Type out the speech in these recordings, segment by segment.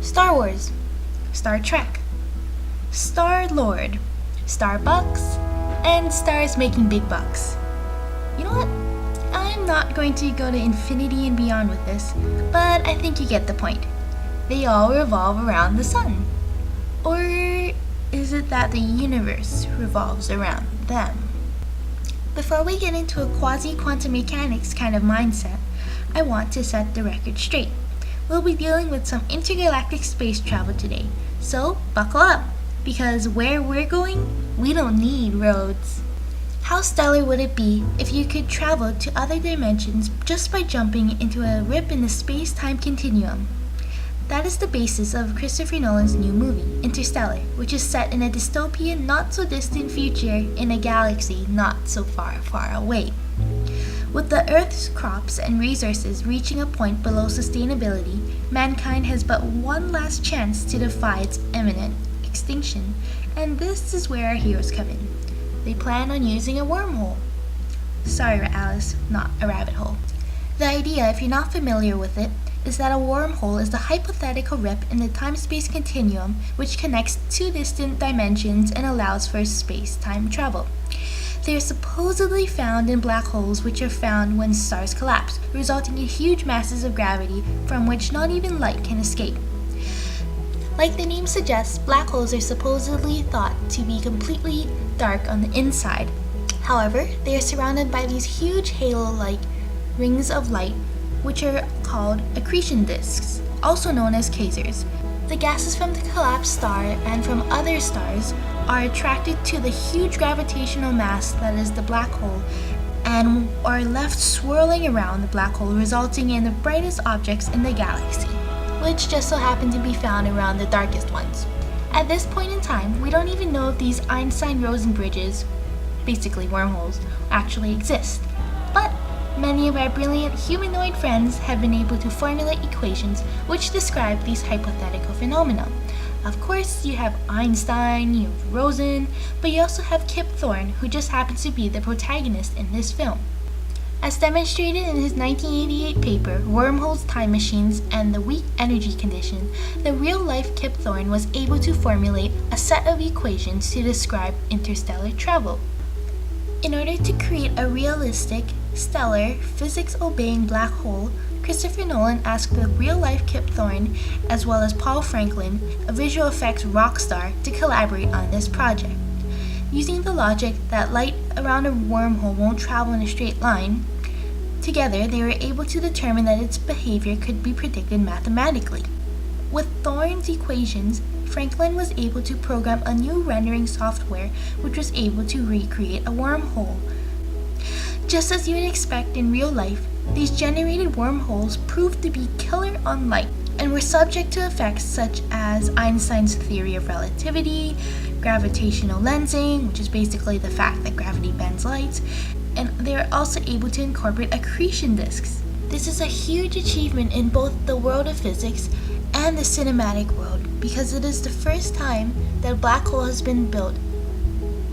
Star Wars, Star Trek, Star-Lord, Starbucks, and stars making big bucks. You know what? I'm not going to go to infinity and beyond with this, but I think you get the point. They all revolve around the sun. Or is it that the universe revolves around them? Before we get into a quasi-quantum mechanics kind of mindset, I want to set the record straight. We'll be dealing with some intergalactic space travel today, so buckle up, because where we're going, we don't need roads. How stellar would it be if you could travel to other dimensions just by jumping into a rip in the space-time continuum? That is the basis of Christopher Nolan's new movie, Interstellar, which is set in a dystopian, not-so-distant future in a galaxy not so far, far away. With the Earth's crops and resources reaching a point below sustainability, mankind has but one last chance to defy its imminent extinction, and this is where our heroes come in. They plan on using a wormhole. Sorry, Alice, not a rabbit hole. The idea, if you're not familiar with it, is that a wormhole is the hypothetical rip in the time-space continuum which connects two distant dimensions and allows for space-time travel. They are supposedly found in black holes, which are found when stars collapse, resulting in huge masses of gravity from which not even light can escape. Like the name suggests, black holes are supposedly thought to be completely dark on the inside. However, they are surrounded by these huge halo-like rings of light, which are called accretion disks, also known as quasars. The gases from the collapsed star and from other stars are attracted to the huge gravitational mass that is the black hole and are left swirling around the black hole, resulting in the brightest objects in the galaxy, which just so happen to be found around the darkest ones. At this point in time, we don't even know if these Einstein-Rosen bridges, basically wormholes, actually exist. But many of our brilliant humanoid friends have been able to formulate equations which describe these hypothetical phenomena. Of course, you have Einstein, you have Rosen, but you also have Kip Thorne, who just happens to be the protagonist in this film. As demonstrated in his 1988 paper, Wormholes, Time Machines, and the Weak Energy Condition, the real-life Kip Thorne was able to formulate a set of equations to describe interstellar travel. In order to create a realistic, stellar, physics-obeying black hole, Christopher Nolan asked the real-life Kip Thorne, as well as Paul Franklin, a visual effects rock star, to collaborate on this project. Using the logic that light around a wormhole won't travel in a straight line, together they were able to determine that its behavior could be predicted mathematically. With Thorne's equations, Franklin was able to program a new rendering software which was able to recreate a wormhole. Just as you would expect in real life, these generated wormholes proved to be killer on light and were subject to effects such as Einstein's theory of relativity, gravitational lensing, which is basically the fact that gravity bends light, and they are also able to incorporate accretion disks. This is a huge achievement in both the world of physics and the cinematic world, because it is the first time that a black hole has been built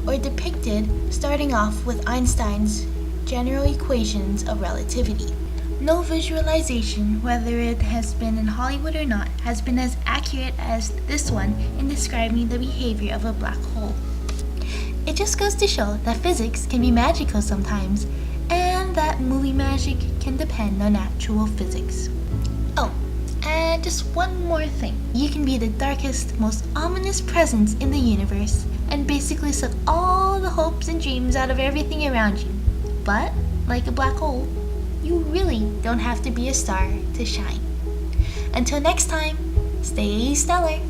or depicted starting off with Einstein's general equations of relativity. No visualization, whether it has been in Hollywood or not, has been as accurate as this one in describing the behavior of a black hole. It just goes to show that physics can be magical sometimes, and that movie magic can depend on actual physics. Oh, and just one more thing. You can be the darkest, most ominous presence in the universe, and basically suck all the hopes and dreams out of everything around you. But, like a black hole, you really don't have to be a star to shine. Until next time, stay stellar!